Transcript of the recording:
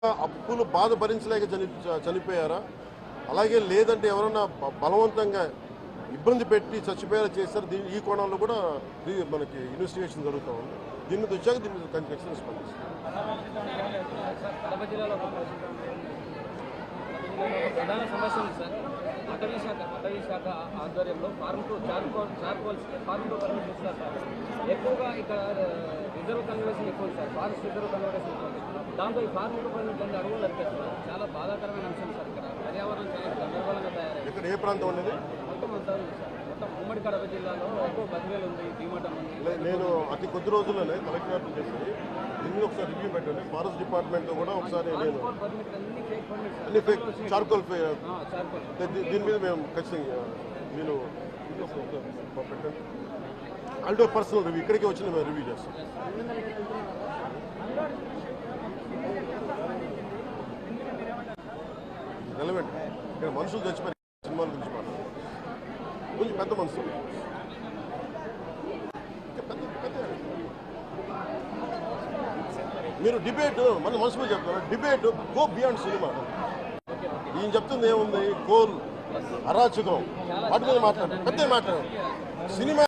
అప్పులు బాధ భరించలేక చనిపోయారా? అలాగే లేదంటే ఎవరన్నా బలవంతంగా ఇబ్బంది పెట్టి చచ్చిపోయేలా చేశారు? ఈ కోణంలో కూడా మనకి ఇన్వెస్టిగేషన్ జరుగుతూ ఉంది. దీని మీద వచ్చాక దీని మీద ఖచ్చితంగా స్పందిస్తాం. ప్రధాన సమస్య ఉంది సార్. అటవీ శాఖ ఆధ్వర్యంలో form to charcoals form to permission ఇస్తారు సార్. ఎక్కువగా ఇక్కడ రిజర్వ్ కన్వర్షన్ ఎక్కువ సార్. ఫారెస్ట్ రిజర్వ్ కన్వర్షన్ ఎక్కువ. దాంతో ఈ ఫార్మ్ టు పర్మిషన్ అడుగులు నడిపేస్తున్నారు. చాలా బాధాకరమైన అంశం సార్. ఇక్కడ పర్యావరణం చాలా గందరగోళంగా తయారైంది. ఇక్కడ ఏ ప్రాంతం అనేది మొత్తం అంతా ఉంది సార్. మొత్తం ఉమ్మడి కడప జిల్లాలో ఎక్కువ బతివేలు ఉంది, భీమటం ఉంది. నేను అతి కొద్ది రోజుల్లోనే కలెక్టర్ చేసి దీన్ని ఒకసారి రివ్యూ పెట్టండి. ఫారెస్ట్ డిపార్ట్మెంట్ కూడా ఒకసారి నేను అన్ని ఫేక్ చార్కోల్ దీని మీద మేము ఖచ్చితంగా నేను పెట్టండి. ఆల్డో పర్సనల్ రివ్యూ ఇక్కడికి వచ్చి మేము రివ్యూ చేస్తాం. రెలవెంట్ ఇక్కడ మనుషులు చచ్చిపోయి సినిమాల గురించి మాట్లాడారు. కొంచెం పెద్ద మనుషులు మీరు డిబేట్ మన మనసు మీద చెప్తారు. Debate go beyond cinema. ఈయన చెప్తుంది ఏముంది? కోల్ అరాచకం వాటి మీద మాట్లాడారు. పెద్ద మాట్లాడారు. సినిమా